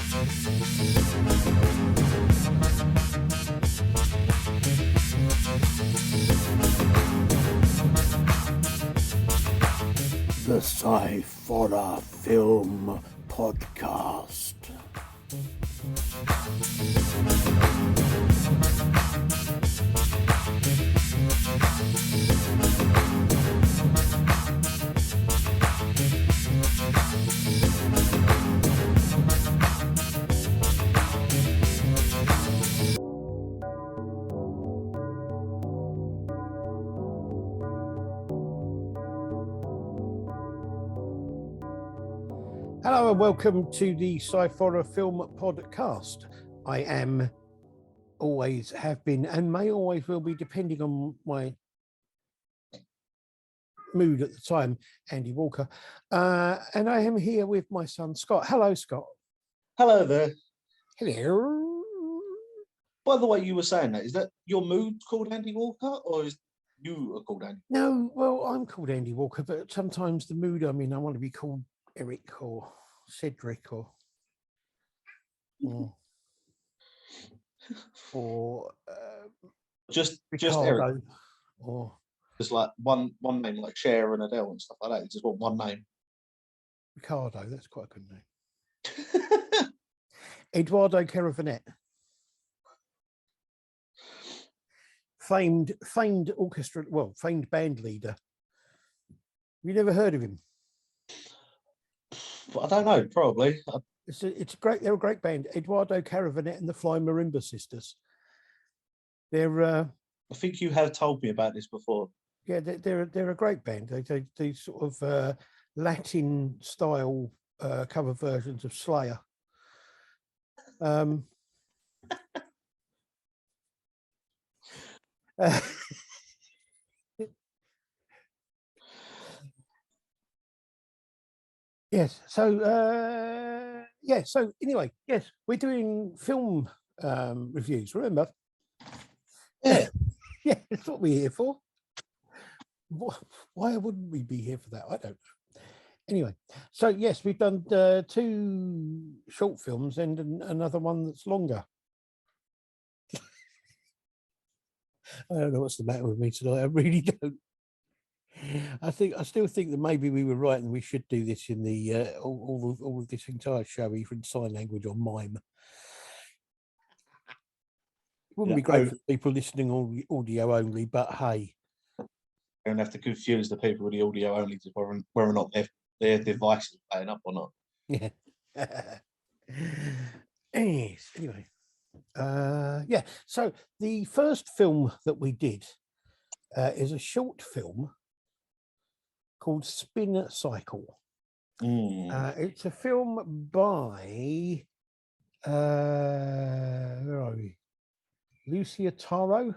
The Sci-Fi Film Podcast. Hello and welcome to the Sci-Fi Film Podcast. I am, always have been, and may always will be, depending on my mood at the time, Andy Walker. And I am here with my son, Scott. Hello, Scott. Hello there. Hello. By the way, you were saying that, is that your mood called Andy Walker, or is you are called Andy? No, well, I'm called Andy Walker, but sometimes the mood I'm in, I want to be called Eric or Cedric or just Ricardo, Eric, or just like one name, like Cher and Adele and stuff like that. You just want one name. Ricardo. That's quite a good name. Eduardo Caravanette, famed orchestra, famed band leader. You never heard of him? I don't know, probably. It's a great. They're a great band. Eduardo Caravanette and the Flying Marimba Sisters. They're. I think you have told me about this before. Yeah, they're a great band. They sort of Latin style cover versions of Slayer. Yes. So So anyway, yes, we're doing film reviews. Remember? Yeah. Yeah, that's what we're here for. Why wouldn't we be here for that? I don't know. Anyway, so yes, we've done 2 short films and another one that's longer. I don't know what's the matter with me tonight. I really don't. I still think that maybe we were right and we should do this in the all of this entire show, either in sign language or mime. It wouldn't be great for people listening audio only, but hey. You don't have to confuse the people with the audio only to whether or not their device is playing up or not. Yeah. Anyway. So the first film that we did is a short film called Spin Cycle. It's a film by where are we? Lucia Taro.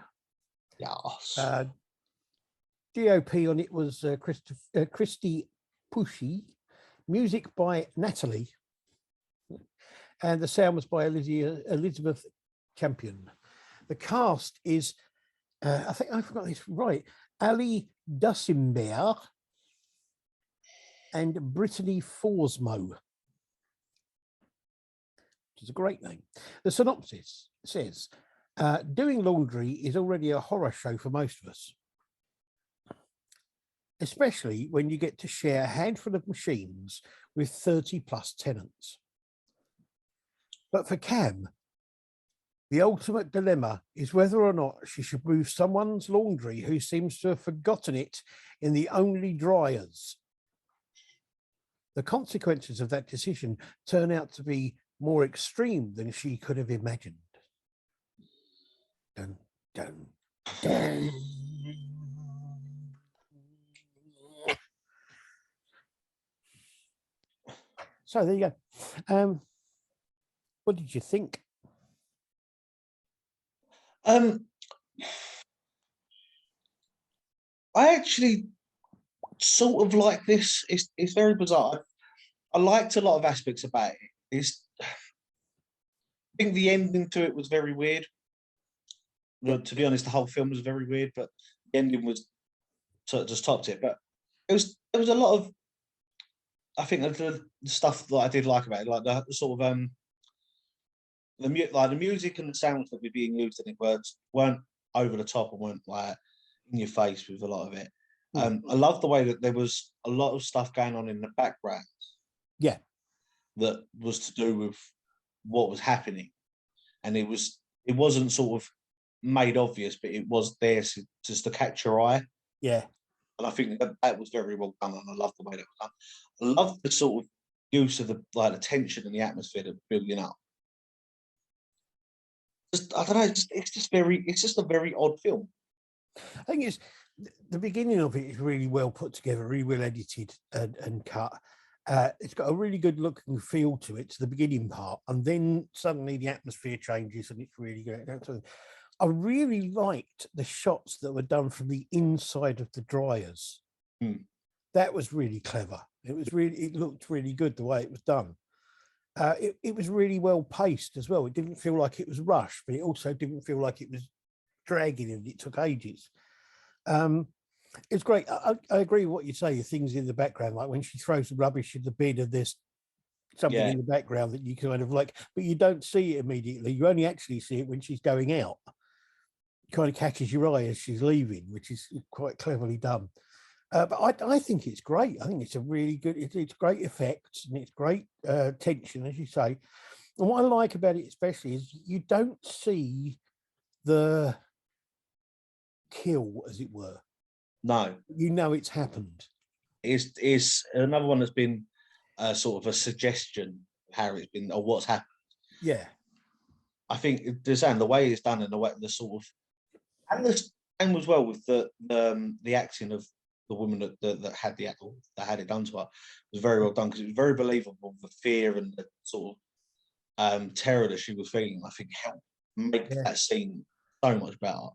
Yes. DOP on it was Christy Pushy. Music by Natalie. And the sound was by Elizabeth Champion. The cast is, I think I forgot this right, Ali Dussimber and Brittany Forsmo, which is a great name. The synopsis says, doing laundry is already a horror show for most of us, especially when you get to share a handful of machines with 30 plus tenants. But for Cam, the ultimate dilemma is whether or not she should move someone's laundry who seems to have forgotten it in the only dryers. The consequences of that decision turn out to be more extreme than she could have imagined. Dun, dun, dun. So there you go. What did you think? I actually sort of like this. It's very bizarre. I liked a lot of aspects about it. I think the ending to it was very weird. Well, to be honest, the whole film was very weird, but the ending was sort of just topped it. But there was a lot of, I think, the stuff that I did like about it, like the sort of the music and the sounds that were being used in it weren't over the top and weren't like in your face with a lot of it. I love the way that there was a lot of stuff going on in the background. Yeah. That was to do with what was happening, and it wasn't sort of made obvious, but it was there just to catch your eye. Yeah. And I think that was very well done, and I love the way that was done. I love the sort of use of the tension and the atmosphere that was building up. I don't know. It's just a very odd film. I think it's the beginning of it is really well put together, really well edited and cut. It's got a really good look and feel to it, to the beginning part, and then suddenly the atmosphere changes and it's really great. I really liked the shots that were done from the inside of the dryers. That was really clever. It looked really good the way it was done. It was really well paced as well. It didn't feel like it was rushed, but it also didn't feel like it was dragging and it took ages. It's great. I agree with what you say. Things in the background, like when she throws the rubbish in the bin and there's something in the background that you kind of like, but you don't see it immediately. You only actually see it when she's going out. It kind of catches your eye as she's leaving, which is quite cleverly done. But I think it's great. I think it's a really good, it's great effects and it's great tension, as you say. And what I like about it especially is you don't see the kill, as it were. No, you know it's happened. It's another one that's been sort of a suggestion of how it's been or what's happened. Yeah, I think the way it's done and the way the sort of and as well with the acting of the woman that had it done to her was very well done because it was very believable, the fear and the sort of terror that she was feeling. I think helped make that scene so much better.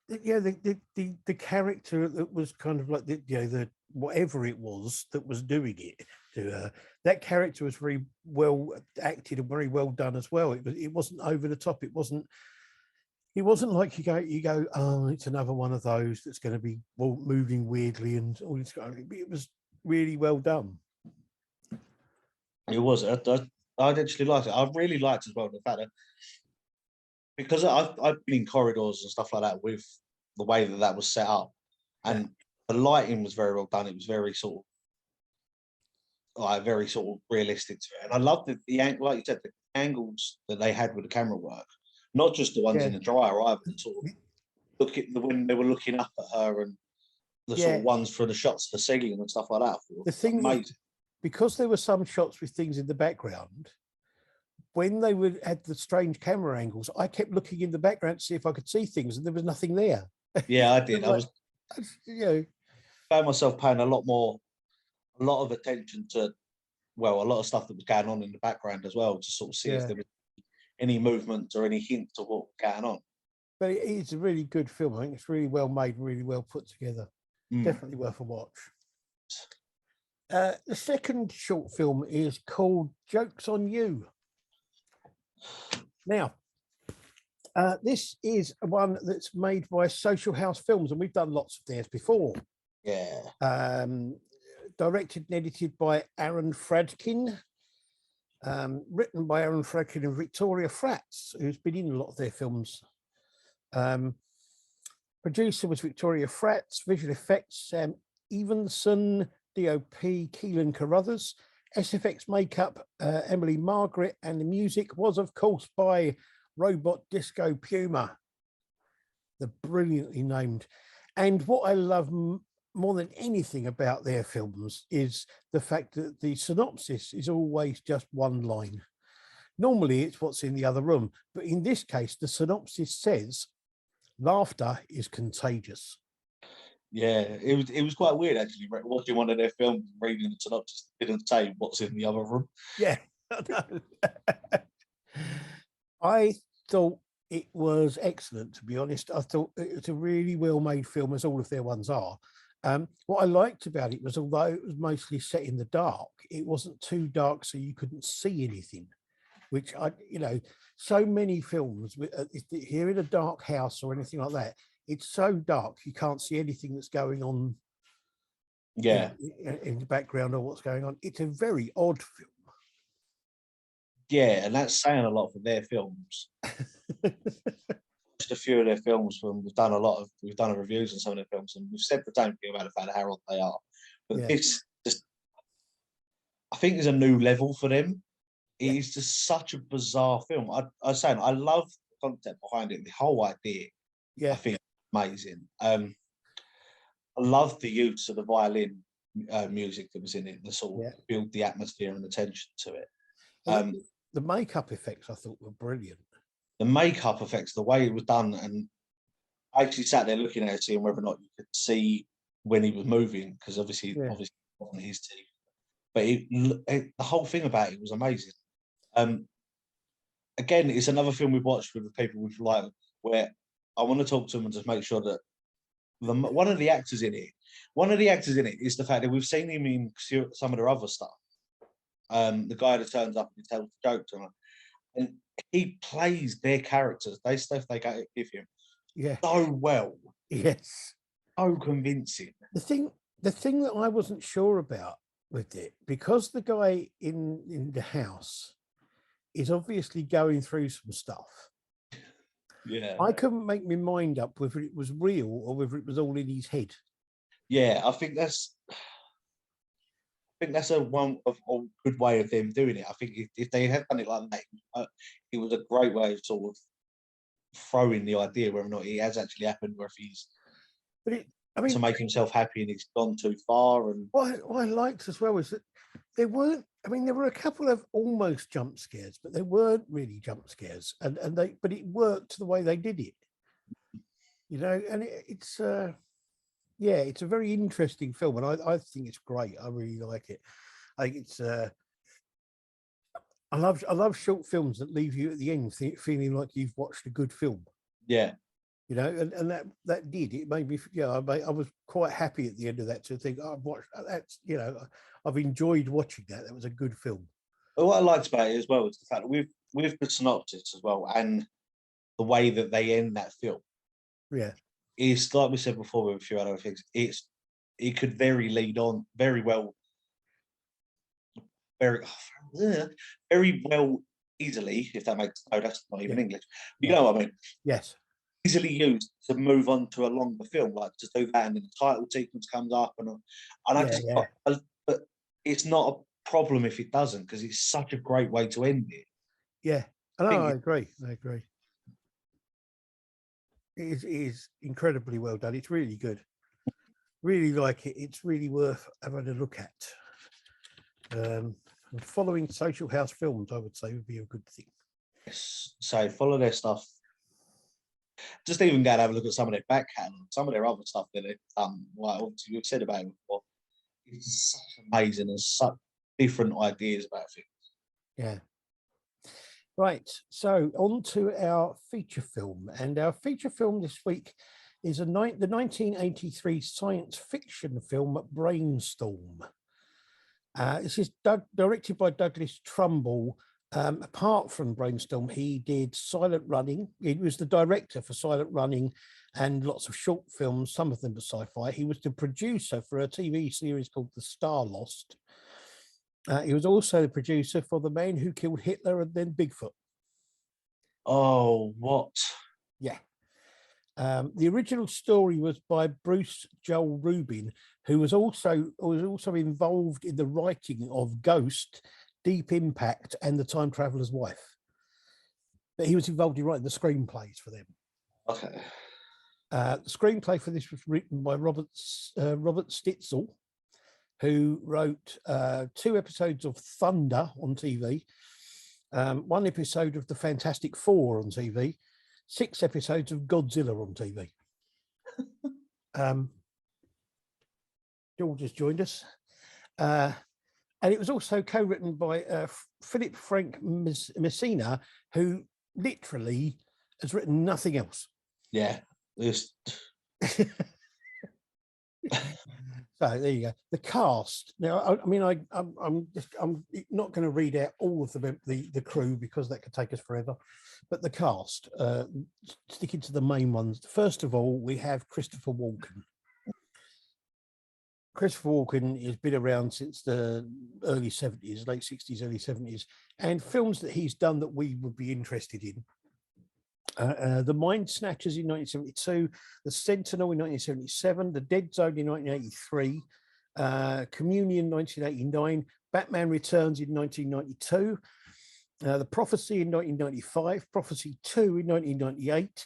The character that was kind of like the whatever it was that was doing it to her, that character was very well acted and very well done as well. It wasn't over the top. It wasn't like you go, oh, it's another one of those that's going to be moving weirdly and all this. It was really well done. It was. I'd actually liked it. I really liked as well the fact that because I've been in corridors and stuff like that with the way that was set up, and the lighting was very well done. It was very sort of realistic to it, and I loved the angle, like you said, the angles that they had with the camera work. Not just the ones in the dryer, either. Sort of look at when they were looking up at her, and the sort of ones for the shots for the ceiling and stuff like that. The thing was, because there were some shots with things in the background, when they would had the strange camera angles, I kept looking in the background to see if I could see things, and there was nothing there. Yeah, I did. I found myself paying a lot of attention to, a lot of stuff that was going on in the background as well, to sort of see if there was any movement or any hint to what was going on. But it's a really good film. I think it's really well made, really well put together. Definitely worth a watch. The second short film is called Joke's on You. Now, this is one that's made by Social House Films, and we've done lots of theirs before. Yeah. Directed and edited by Aaron Fradkin. Written by Aaron Fradkin and Victoria Fratz, who's been in a lot of their films. Producer was Victoria Fratz. Visual effects, Sam Evenson. DOP, Keelan Carruthers. SFX makeup, Emily Margaret. And the music was, of course, by Robot Disco Puma. The brilliantly named. And what I love more than anything about their films is the fact that the synopsis is always just one line. Normally it's what's in the other room, but in this case the synopsis says laughter is contagious. Yeah, it was quite weird actually watching one of their films, reading the synopsis, didn't say what's in the other room. Yeah. I thought it was excellent, to be honest. I thought it's a really well made film, as all of their ones are. What I liked about it was, although it was mostly set in the dark, it wasn't too dark so you couldn't see anything, which so many films, if you're in a dark house or anything like that, it's so dark you can't see anything that's going on in the background or what's going on. It's a very odd film. Yeah, and that's saying a lot for their films. Just a few of their films. We've done reviews on some of their films, and we've said the same thing about the fact how odd they are. But Yeah. this just, I think, is a new level for them. It Yeah. is just such a bizarre film. I was saying, I love the concept behind it, the whole idea. Yeah. I think amazing. I love the use of the violin music that was in it, the sort of build the atmosphere and the tension to it. The makeup effects I thought were brilliant. The makeup effects, the way it was done, and I actually sat there looking at it, seeing whether or not you could see when he was moving, because obviously it wasn't his teeth. But the whole thing about it was amazing. Again, it's another film we've watched with the people we've liked, where I want to talk to them and just make sure that one of the actors in it is the fact that we've seen him in some of their other stuff. The guy that turns up and tells jokes, and he plays their characters, stuff they give him, so well. Yes, so convincing. The thing that I wasn't sure about with it, because the guy in the house is obviously going through some stuff. Yeah, I couldn't make my mind up whether it was real or whether it was all in his head. Yeah, I think that's a good way of them doing it. I think if they had done it like that, it was a great way of sort of throwing the idea whether or not it has actually happened, or if he's to make himself happy and it's gone too far. And what I liked as well is that there weren't. I mean, there were a couple of almost jump scares, but they weren't really jump scares, but it worked the way they did it. You know, and it's a very interesting film, and I think it's great. I really like it. I think it's I love short films that leave you at the end feeling like you've watched a good film. Yeah. You know, and that did. It made me, I was quite happy at the end of that to think, I've watched that's, I've enjoyed watching that. That was a good film. Well, what I liked about it as well is the fact that with the synopsis as well, and the way that they end that film. Yeah. Is like we said before with a few other things. It could very well easily, if that makes that's not even English. You know what I mean? Yes. Easily used to move on to a longer film, like to do that, and then the title sequence comes up, but it's not a problem if it doesn't, because it's such a great way to end it. Yeah, I agree. It is incredibly well done. It's really good. Really like it. It's really worth having a look at. Following Social House Films, I would say, would be a good thing. Yes. So follow their stuff. Just even go and have a look at some of their back catalogue, some of their other stuff that they've done. Like obviously we've said about it before. It's such amazing and such different ideas about things. Yeah. Right. So on to our feature film, and our feature film this week is the 1983 science fiction film Brainstorm. This is directed by Douglas Trumbull. Apart from Brainstorm, he did Silent Running. He was the director for Silent Running and lots of short films, some of them were sci-fi. He was the producer for a TV series called The Star Lost. He was also the producer for The Man Who Killed Hitler and Then Bigfoot. Oh, what? Yeah. The original story was by Bruce Joel Rubin, who was also involved in the writing of Ghost, Deep Impact, and The Time Traveler's Wife. But he was involved in writing the screenplays for them. Okay. The screenplay for this was written by Robert Stitzel, who wrote 2 episodes of Thunder on TV, 1 episode of The Fantastic Four on TV, 6 episodes of Godzilla on TV. George has joined us. And it was also co-written by Philip Frank Messina, who literally has written nothing else. Yeah. So there you go. The cast. Now, I'm not going to read out all of the crew because that could take us forever. But the cast, sticking to the main ones. First of all, we have Christopher Walken. Christopher Walken has been around since the early 70s, late 60s, early 70s, and films that he's done that we would be interested in. The Mind Snatchers in 1972, The Sentinel in 1977, The Dead Zone in 1983, Communion 1989, Batman Returns in 1992, The Prophecy in 1995, Prophecy 2 in 1998,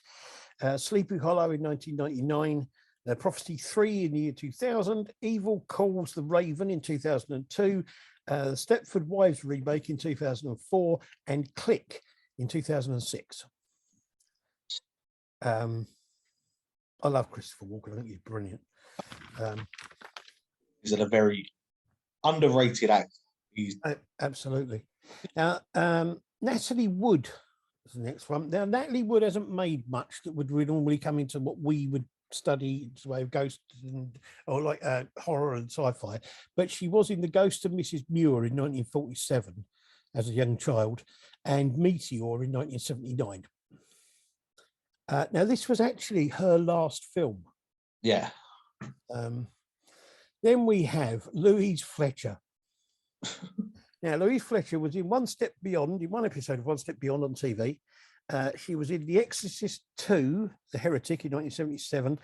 Sleepy Hollow in 1999, Prophecy 3 in the year 2000, Evil Calls the Raven in 2002, the Stepford Wives remake in 2004, and Click in 2006. I love Christopher Walken. I think he's brilliant. He's a very underrated actor. Absolutely. Now, Natalie Wood is the next one. Now, Natalie Wood hasn't made much that would normally come into what we would study the way of ghosts or like horror and sci-fi, but she was in The Ghost of Mrs. Muir in 1947 as a young child, and Meteor in 1979. Now, this was actually her last film. Yeah. Then we have Louise Fletcher. Now, Louise Fletcher was in one episode of One Step Beyond on TV. She was in The Exorcist 2, The Heretic in 1977,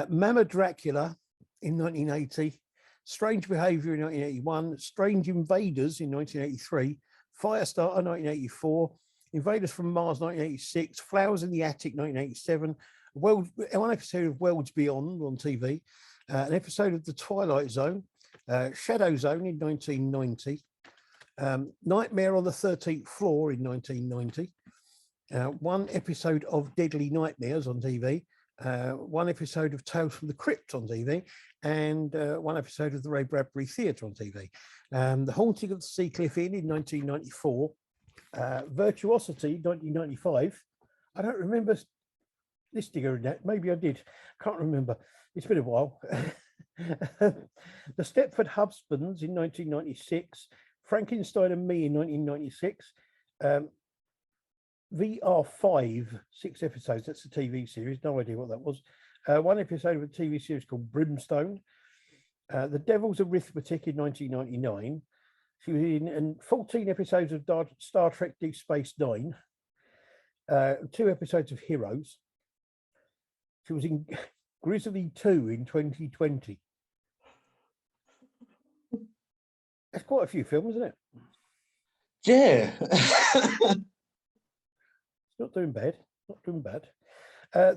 Mama Dracula in 1980, Strange Behavior in 1981, Strange Invaders in 1983, Firestarter 1984, Invaders from Mars 1986, Flowers in the Attic 1987, one episode of Worlds Beyond on TV, an episode of The Twilight Zone, Shadow Zone in 1990, Nightmare on the 13th Floor in 1990, one episode of Deadly Nightmares on TV, one episode of Tales from the Crypt on TV, and one episode of the Ray Bradbury Theatre on TV. The Haunting of the Seacliff Inn in 1994, Virtuosity 1995. I don't remember listing her in that. Maybe I did. Can't remember. It's been a while. The Stepford Husbands in 1996, Frankenstein and Me in 1996, VR5, 6 episodes. That's a TV series. No idea what that was. One episode of a TV series called Brimstone. The Devil's Arithmetic in 1999. She was in 14 episodes of Star Trek Deep Space Nine. 2 episodes of Heroes. She was in Grizzly 2 in 2020. That's quite a few films, isn't it? Yeah. It's not doing bad. Not doing bad.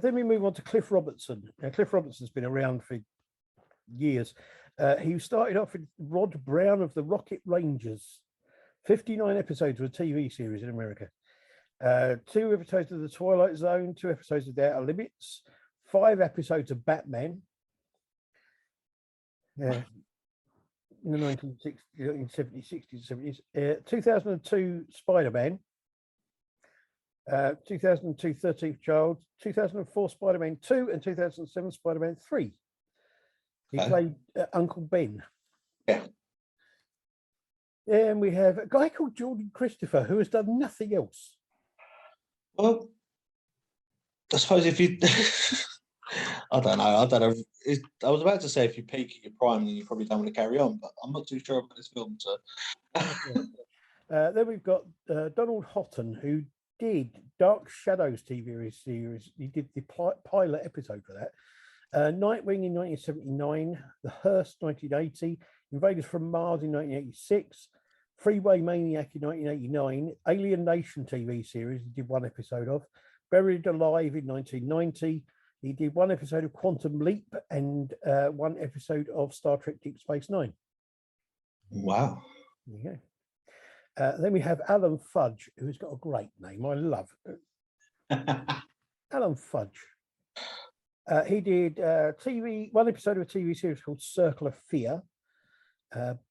Then we move on to Cliff Robertson. Now, Cliff Robertson's been around for years. He started off with Rod Brown of the Rocket Rangers. 59 episodes of a TV series in America. 2 episodes of The Twilight Zone, 2 episodes of The Outer Limits, 5 episodes of Batman. In the 1960s, 70s, 70s. 2002 Spider-Man. 2002 13th Child, 2004 Spider-Man 2, and 2007 Spider-Man 3. He played Uncle Ben. Yeah. And we have a guy called Jordan Christopher who has done nothing else. Well, I suppose if you, I don't know. I was about to say if you peak at your prime, then you probably don't want to carry on, but I'm not too sure about this film. So. Then we've got Donald Houghton, who did Dark Shadows TV series. He did the pilot episode for that. Nightwing in 1979, The Hearst 1980, Invaders from Mars in 1986, Freeway Maniac in 1989, Alien Nation TV series he did 1 episode of, Buried Alive in 1990. He did 1 episode of Quantum Leap and 1 episode of Star Trek Deep Space Nine. Wow. Yeah. Then we have Alan Fudge, who's got a great name. I love Alan Fudge. He did 1 episode of a TV series called Circle of Fear,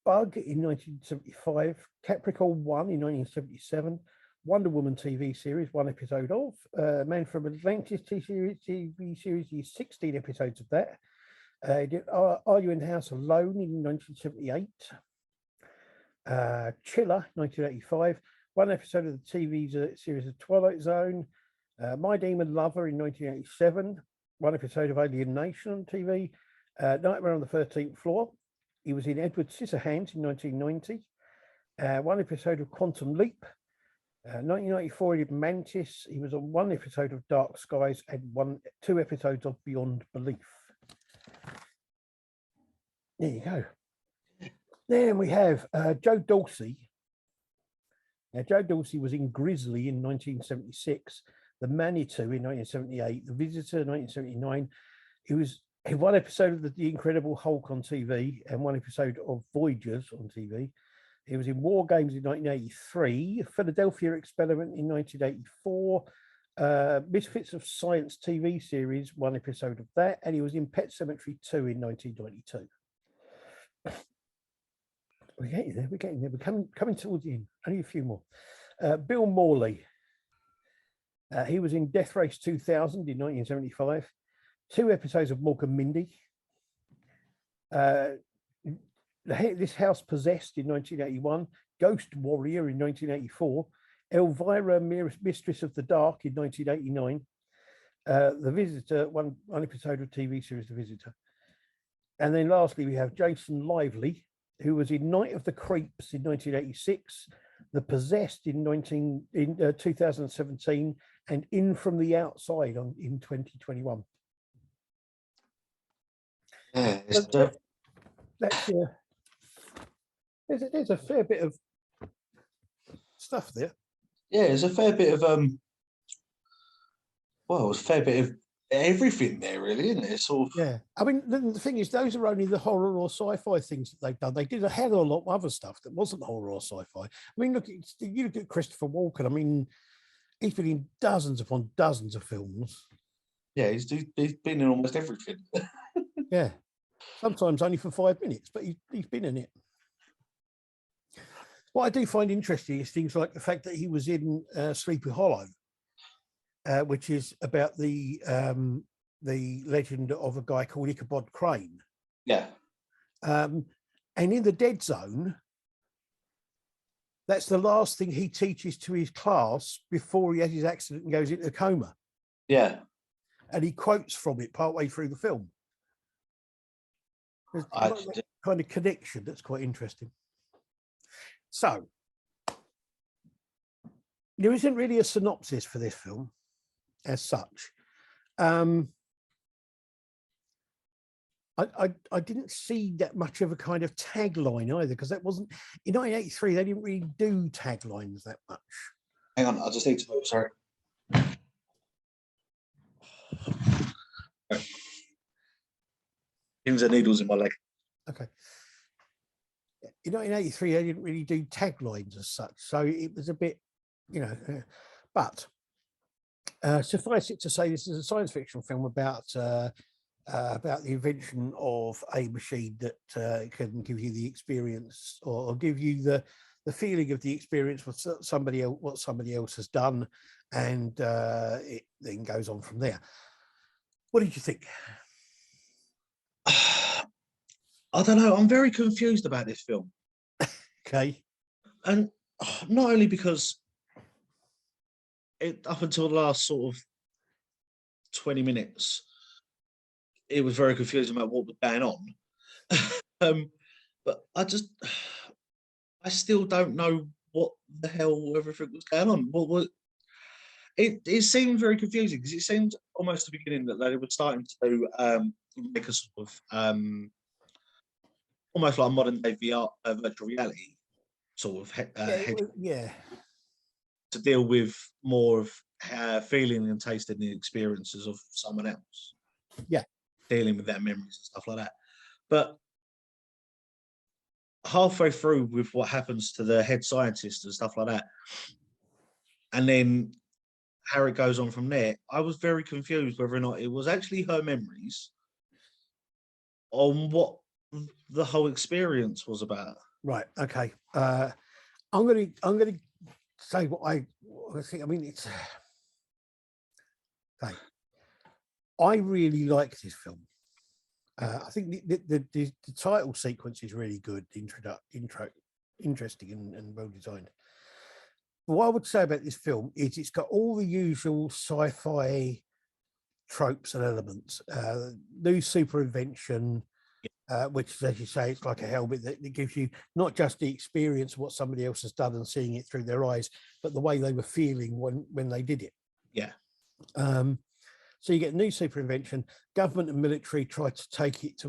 Bug in 1975, Capricorn 1 in 1977, Wonder Woman TV series, 1 episode of, Man from Atlantis TV series, 16 episodes of that. He did Are You in the House Alone in 1978, Chiller 1985, 1 episode of the TV series of Twilight Zone, My Demon Lover in 1987, 1 episode of Alien Nation on TV, Nightmare on the 13th Floor, He was in Edward Scissorhands in 1990. One episode of Quantum Leap. 1994, he did Mantis. He was on one episode of Dark Skies and two episodes of Beyond Belief. There you go. Then we have Joe Dorsey. Now, Joe Dorsey was in Grizzly in 1976, The Manitou in 1978, The Visitor in 1979. He was in one episode of The Incredible Hulk on TV and one episode of Voyagers on TV. He was in War Games in 1983, Philadelphia Experiment in 1984, Misfits of Science TV series, one episode of that, and he was in Pet Sematary 2 in 1992. We're getting there. We're coming towards the end. Only a few more. Bill Morley. He was in Death Race 2000 in 1975. Two episodes of Mork and Mindy. This House Possessed in 1981. Ghost Warrior in 1984. Elvira, Mistress of the Dark in 1989. The Visitor, one episode of TV series The Visitor. And then lastly, we have Jason Lively, who was in Night of the Creeps in 1986, The Possessed in 2017, and In From the Outside in 2021. Yeah, there's a fair bit of stuff there. Yeah, there's a fair bit of there's a fair bit of everything there, really, isn't it? It's sort of... Yeah, I mean, the thing is, those are only the horror or sci-fi things that they've done. They did a hell of a lot of other stuff that wasn't horror or sci-fi. I mean, you look at Christopher Walken. I mean, he's been in dozens upon dozens of films. Yeah, he's been in almost everything. Yeah, sometimes only for 5 minutes, but he's been in it. What I do find interesting is things like the fact that he was in Sleepy Hollow, which is about the legend of a guy called Ichabod Crane. Yeah. And in the Dead Zone, that's the last thing he teaches to his class before he has his accident and goes into a coma. Yeah. And he quotes from it partway through the film. There's that kind of connection that's quite interesting. So, there isn't really a synopsis for this film as such. I didn't see that much of a kind of tagline either, because that wasn't in 1983. They didn't really do taglines that much. Hang on, I just need to move. Sorry. Pins and needles in my leg. Okay. In 1983, they didn't really do taglines as such, so it was a bit, but suffice it to say, this is a science fiction film about the invention of a machine that can give you the experience or give you the feeling of the experience with somebody else, what somebody else has done, and it then goes on from there. What did you think? I don't know. I'm very confused about this film. Okay. And not only because up until the last sort of 20 minutes, it was very confusing about what was going on. But I still don't know what the hell everything was going on. It seemed very confusing, because it seemed almost at the beginning that they were starting to make a sort of almost like modern day VR, virtual reality sort of to deal with more of feeling and tasting the experiences of someone else. Yeah, dealing with their memories and stuff like that. But halfway through with what happens to the head scientist and stuff like that, and then how it goes on from there, I was very confused whether or not it was actually her memories on what the whole experience was about. Right. Okay. I'm gonna say what I think. I mean, it's okay. I really like this film. I think the title sequence is really good, interesting and well designed. What I would say about this film is it's got all the usual sci-fi tropes and elements. New super invention, which, as you say, it's like a helmet that gives you not just the experience of what somebody else has done and seeing it through their eyes, but the way they were feeling when they did it. Yeah. So you get a new super invention. Government and military try to take it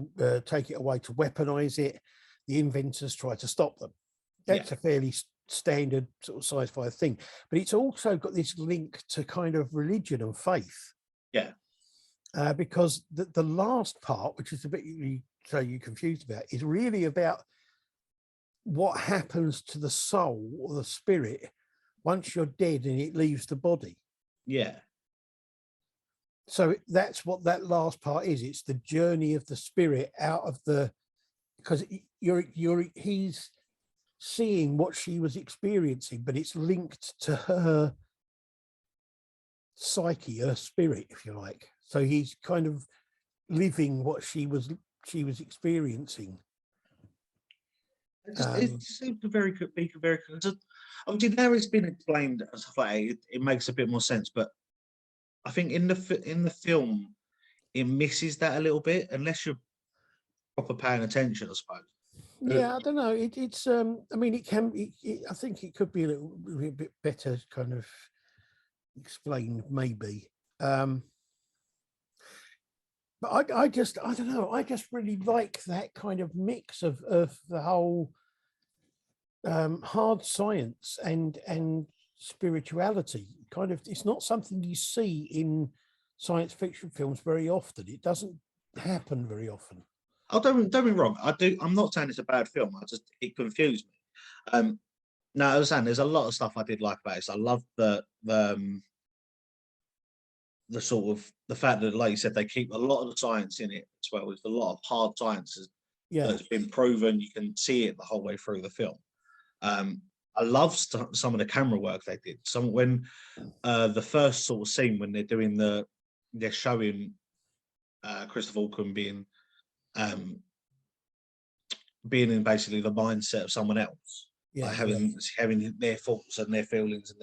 away, to weaponize it. The inventors try to stop them. That's a fairly standard sort of sci-fi thing, but it's also got this link to kind of religion and faith. Yeah. Because the last part, which is the bit you're confused about, is really about what happens to the soul or the spirit once you're dead and it leaves the body. Yeah. So that's what that last part is. It's the journey of the spirit out of the, because he's seeing what she was experiencing, but it's linked to her psyche, her spirit, if you like. So he's kind of living what she was experiencing. It seems to very good. Obviously, now it's been explained and stuff like that, it makes a bit more sense. But I think in the film, it misses that a little bit, unless you're proper paying attention, I suppose. Yeah, I don't know. It's I mean, it can. I think it could be a bit better, kind of explained, maybe. But I don't know. I just really like that kind of mix of the whole hard science and spirituality. Kind of, it's not something you see in science fiction films very often. It doesn't happen very often. Oh, don't be wrong. I'm not saying it's a bad film. It confused me. No, I was saying there's a lot of stuff I did like about it. So I love the sort of the fact that, like you said, they keep a lot of the science in it as well. There's a lot of hard science that's been proven. You can see it the whole way through the film. I love some of the camera work they did. When the first sort of scene when they're showing Christopher Walken being in basically the mindset of someone else, like having their thoughts and their feelings and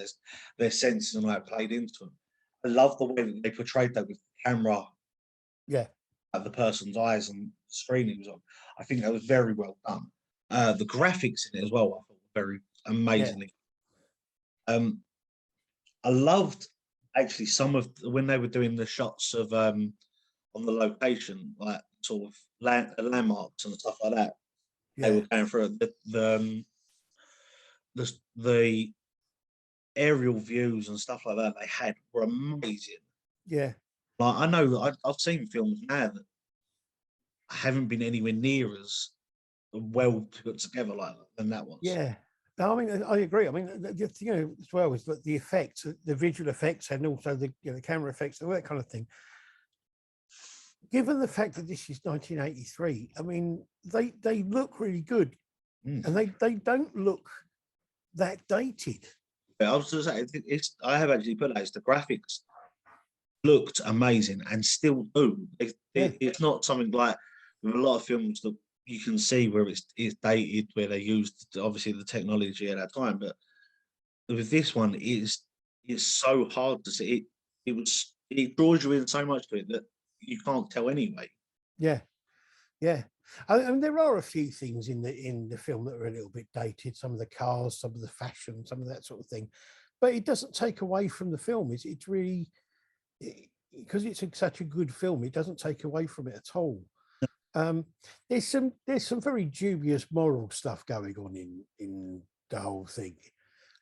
their senses and like played into them. I love the way that they portrayed that with the camera, at the person's eyes and the screen it was on. I think that was very well done. The graphics in it as well, I thought were very amazingly. I loved actually some of when they were doing the shots of on the location, like sort of landmarks and stuff like that. They were going through the aerial views and stuff like that they had were amazing. Yeah. Like I know that I've seen films now that haven't been anywhere near as well put together like than that was. Yeah. I mean, I agree. I mean, as well is that the effects, the visual effects, and also the camera effects, all that kind of thing. Given the fact that this is 1983, I mean, they look really good, and they don't look that dated. I was just saying, I have actually put that. The graphics looked amazing and still do. It's not something like with a lot of films that you can see where it's dated, where they used obviously the technology at that time. But with this one, it's so hard to see. It draws you in so much to it that you can't tell anyway. Yeah. I mean, there are a few things in the film that are a little bit dated. Some of the cars, some of the fashion, some of that sort of thing. But it doesn't take away from the film. It's really, because it's such a good film, it doesn't take away from it at all. There's some very dubious moral stuff going on in the whole thing.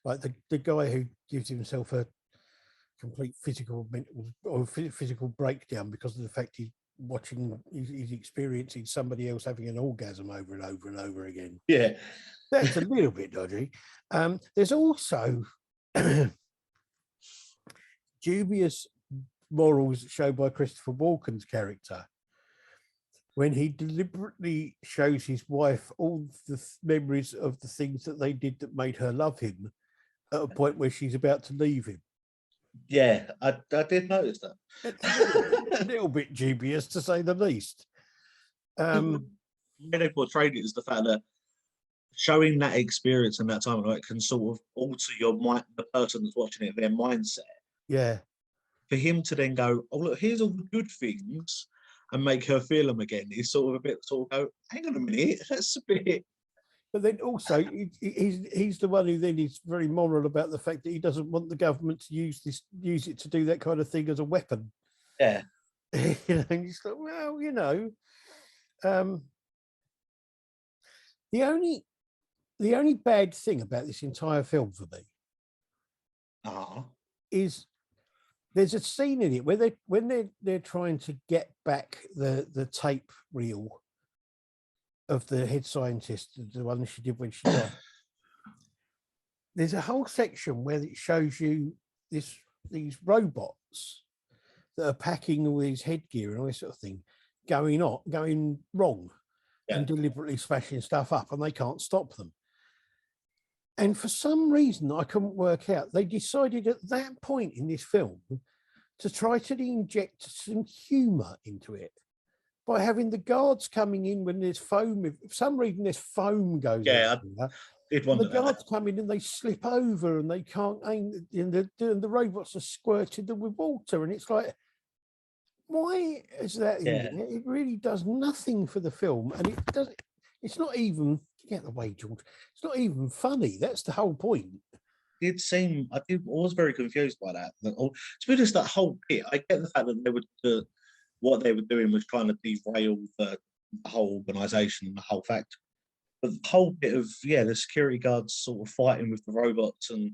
Like the guy who gives himself a complete physical breakdown because of the fact he's experiencing somebody else having an orgasm over and over and over again. Yeah, that's a little bit dodgy. There's also dubious morals shown by Christopher Walken's character when he deliberately shows his wife all the memories of the things that they did that made her love him at a point where she's about to leave him. Yeah, I did notice that. It's a little bit dubious, to say the least. When they portrayed it as the fact that showing that experience in that time, like, can sort of alter your mind, the person that's watching it, their mindset. Yeah. For him to then go, oh look, here's all the good things, and make her feel them again is sort of a bit sort of go, hang on a minute, that's a bit. But then also, he's the one who then is very moral about the fact that he doesn't want the government to use it to do that kind of thing as a weapon. Yeah. You know, and he's like, well, you know, the only bad thing about this entire film for me is there's a scene in it where they're trying to get back the tape reel of the head scientist, the one she did when she died. There's a whole section where it shows you these robots that are packing all these headgear and all this sort of thing going wrong and deliberately smashing stuff up, and they can't stop them. And for some reason I couldn't work out, they decided at that point in this film to try to inject some humor into it by having the guards coming in when there's foam. For some reason, there's foam goes everywhere. The guards come in and they slip over and they can't aim, and the robots are squirted them with water. And it's like, why is that in there? It really does nothing for the film. And it's not even, get the way, George, it's not even funny. That's the whole point. I was very confused by that. To be honest, that whole bit, I get the fact that they would what they were doing was trying to derail the whole organisation and the whole factory. But the whole bit of, the security guards sort of fighting with the robots and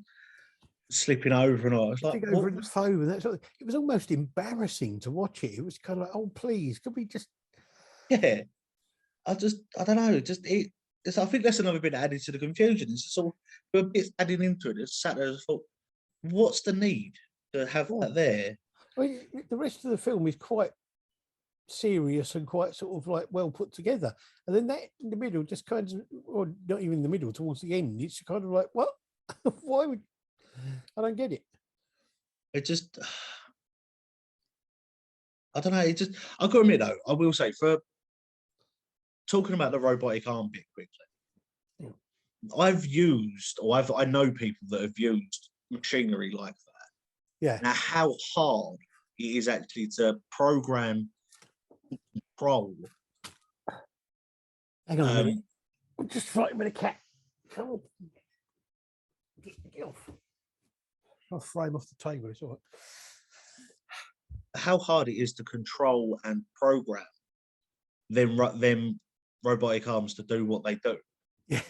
slipping over and all. It's like, over in the foam and that sort of, it was almost embarrassing to watch it. It was kind of like, oh, please, could we just... Yeah. I don't know. I think that's another bit added to the confusion. It's sort of a bit adding into it. It's sat there and thought, what's the need to have that there? Well, the rest of the film is quite serious and quite sort of like well put together, and then that in the middle just kind of, or not even in the middle, towards the end, it's kind of like, what? Why would I don't get it? It just, I don't know. It just, I've got to admit though, I will say, for talking about the robotic arm bit quickly, I know people that have used machinery like that. Yeah. Now, how hard it is actually to program, control. Hang on a minute. I'm just fighting with a cat. Come on. Get off. I'll frame off the table. It's all right. How hard it is to control and program them robotic arms to do what they do. Yeah.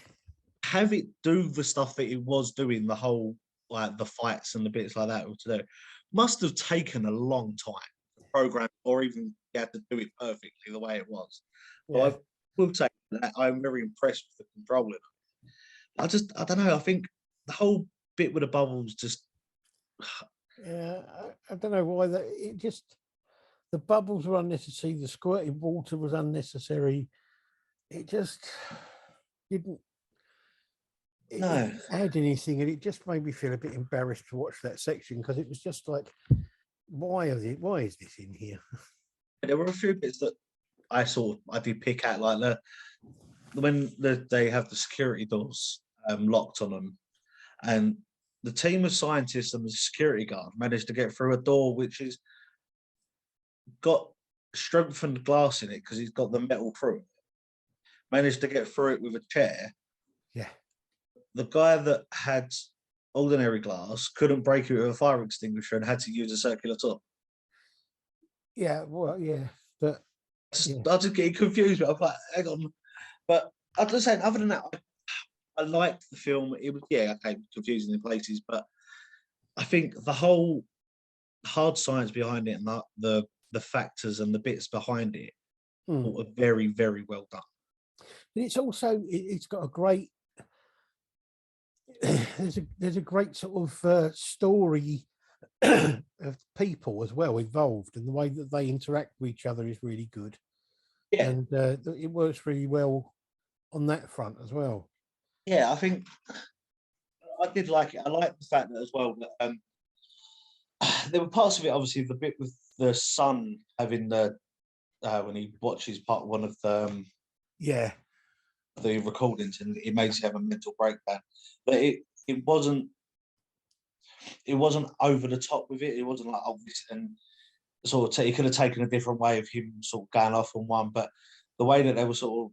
Have it do the stuff that it was doing, the whole, like the fights and the bits like that to do, must have taken a long time to program or even get to do it perfectly the way it was. Yeah. So I will say that I'm very impressed with the controlling. I don't know. I think the whole bit with the bubbles just. Yeah, I don't know why the bubbles were unnecessary. The squirting water was unnecessary. It just didn't. It didn't add anything, and it just made me feel a bit embarrassed to watch that section because it was just like, why is this in here? There were a few bits that I did pick out, like when they have the security doors locked on them, and the team of scientists and the security guard managed to get through a door which has got strengthened glass in it because it's got the metal through it. Managed to get through it with a chair. Yeah. The guy that had ordinary glass couldn't break it with a fire extinguisher and had to use a circular top. Yeah, well, yeah, but I just get confused. But I'm like, hang on. But I'm just saying, other than that, I liked the film. It was, confusing in places, but I think the whole hard science behind it and the factors and the bits behind it were very, very well done. But it's also, it's got a great, there's a great sort of story of people as well involved, and the way that they interact with each other is really good. Yeah. And it works really well on that front as well. Yeah, I think I did like it. I like the fact that as well that there were parts of it, obviously, the bit with the son having the when he watches part one of the the recordings and it makes him have a mental breakdown. But it wasn't over the top with it. It wasn't like obvious, and sort of he could have taken a different way of him sort of going off on one, but the way that they were sort of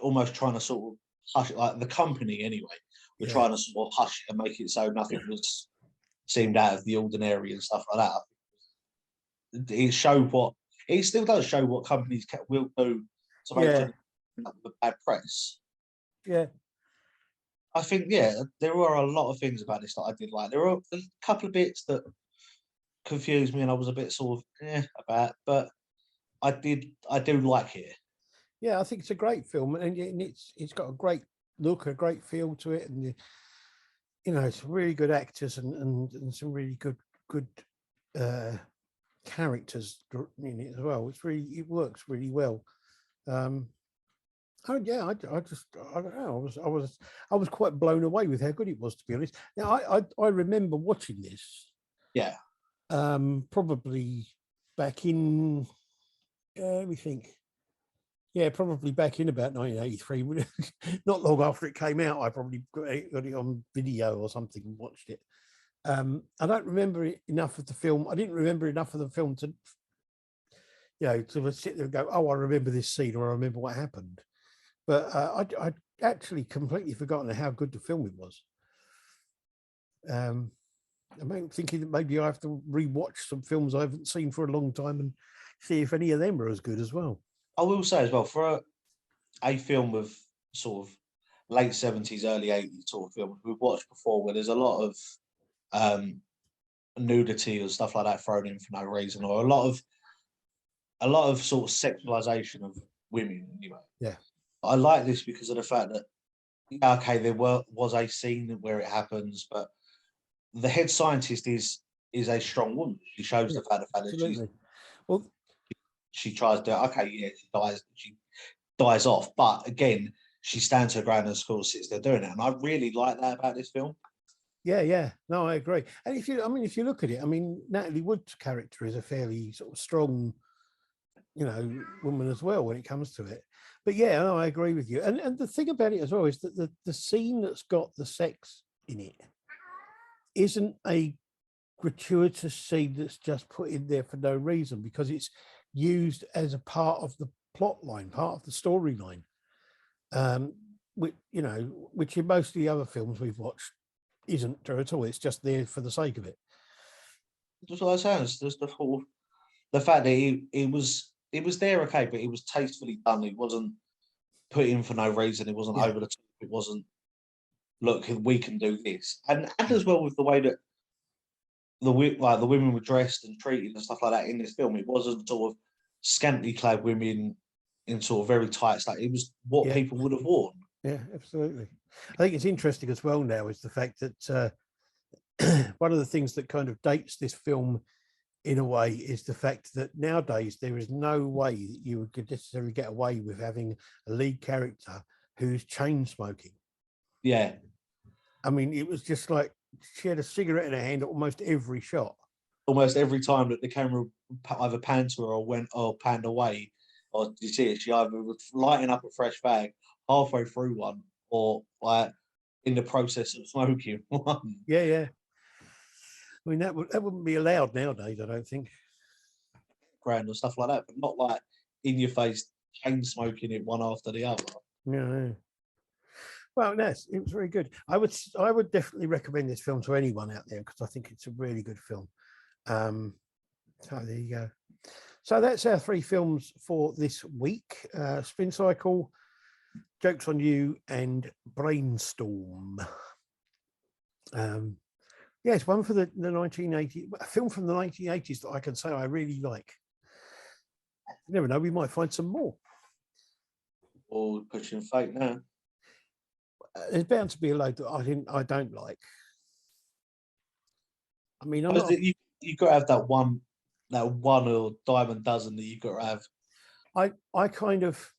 almost trying to sort of hush it, like the company anyway, were trying to sort of hush it and make it so nothing was seemed out of the ordinary and stuff like that. It showed what it still does show what companies will do to make sure the bad press. Yeah. I think there were a lot of things about this that I did like. There were a couple of bits that confused me and I was a bit sort of about, but I do like it. Yeah, I think it's a great film, and it's got a great look, a great feel to it, and it's really good actors and some really good characters in it as well. It works really well. Oh yeah, I don't know. I was quite blown away with how good it was, to be honest. Now I remember watching this. Yeah. Probably back in let me think. Yeah, probably back in about 1983. Not long after it came out, I probably got it on video or something and watched it. I don't remember enough of the film. I didn't remember enough of the film to, to sit there and go, oh, I remember this scene or I remember what happened. But I'd actually completely forgotten how good the film it was. I'm thinking that maybe I have to rewatch some films I haven't seen for a long time and see if any of them are as good as well. I will say as well, for a film of sort of late 70s, early 80s sort of film we've watched before, where there's a lot of nudity or stuff like that thrown in for no reason, or a lot of sort of sexualization of women anyway. Yeah. I like this because of the fact that okay, there was a scene where it happens, but the head scientist is a strong woman. She shows the fact that she tries to she dies off, but again, she stands her ground and sits there doing it. And I really like that about this film. Yeah. No, I agree. And if you look at it, Natalie Wood's character is a fairly sort of strong, woman as well when it comes to it. But yeah, no, I agree with you. And the thing about it as well is that the scene that's got the sex in it isn't a gratuitous scene that's just put in there for no reason, because it's used as a part of the plot line, part of the storyline. Which in most of the other films we've watched isn't there at all. It's just there for the sake of it. That's what I say. There's the fact that it was there, okay, but it was tastefully done. It wasn't put in for no reason. It wasn't over the top. It wasn't, look, we can do this. And as well with the way that the women were dressed and treated and stuff like that in this film, it wasn't sort of scantily clad women in sort of very tight stuff. It was what people would have worn. Yeah, absolutely. I think it's interesting as well now is the fact that one of the things that kind of dates this film in a way is the fact that nowadays there is no way that you would necessarily get away with having a lead character who's chain smoking. Yeah. It was just like she had a cigarette in her hand at almost every shot. Almost every time that the camera either panned to her or went or panned away, or you see it, she either was lighting up a fresh bag halfway through one, or like in the process of smoking one. Yeah. That wouldn't be allowed nowadays, I don't think. Grand or stuff like that, but not like in your face chain smoking it one after the other. Yeah. Well, yes, it was very good. I would definitely recommend this film to anyone out there because I think it's a really good film. So there you go. So that's our 3 films for this week: Spin Cycle, Jokes on You, and Brainstorm. Yes, one for the 1980s, a film from the 1980s that I can say I really like. You never know, we might find some more. Or pushing fate now. There's bound to be a load that I don't like. You've got to have that one or dime a dozen that you've got to have. I kind of,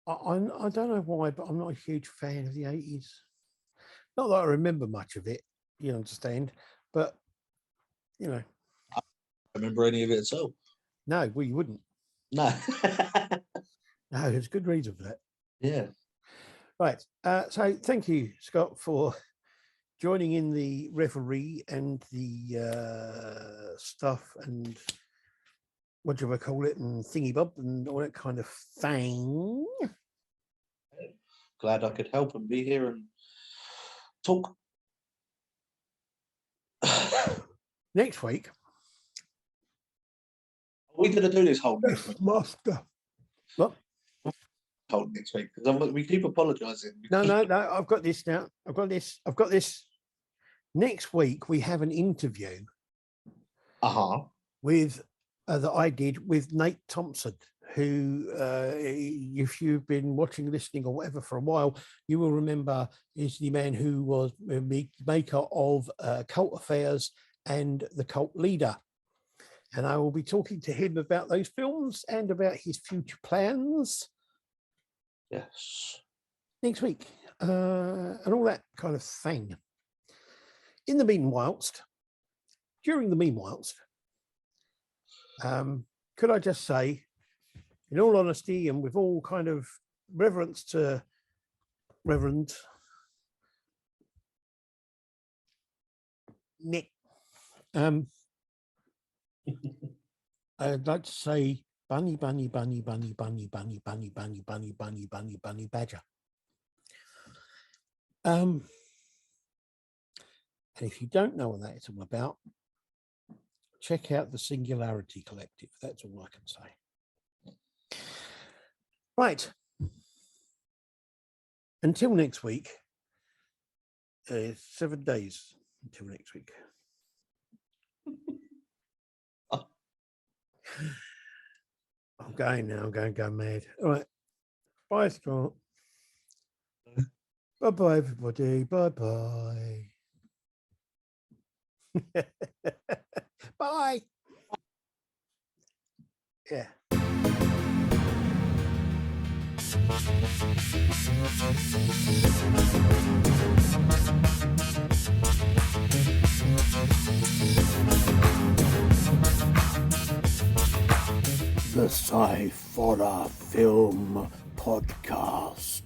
I don't know why, but I'm not a huge fan of the 80s. Not that I remember much of it, you understand, but I don't remember any of it at all. No, well, you wouldn't. No. No, there's good reason for that. Yeah. Right. So thank you, Scott, for joining in the revelry and the stuff and what do I call it, and thingy bob and all that kind of thing. Glad I could help and be here and talk. Next week, Are we going to do this whole next week? Master. What? Whole next week? Because we keep apologising. No. I've got this now. I've got this. Next week we have an interview. With that I did with Nate Thompson, who, if you've been watching, listening, or whatever for a while, you will remember is the man who was the maker of Cult Affairs and The Cult Leader. And I will be talking to him about those films and about his future plans. Yes. Next week. And all that kind of thing. In the meanwhilest, during the meanwhilest, could I just say, in all honesty and with all kind of reverence to Reverend Nick, I'd like to say bunny badger. And if you don't know what that is all about, check out the Singularity Collective. That's all I can say. Right. Until next week. 7 days until next week. I'm going now. I'm going to go mad. All right. Bye, Scott. Bye-bye, everybody. Bye-bye. Bye. Yeah. The Sci-Fi Film Podcast.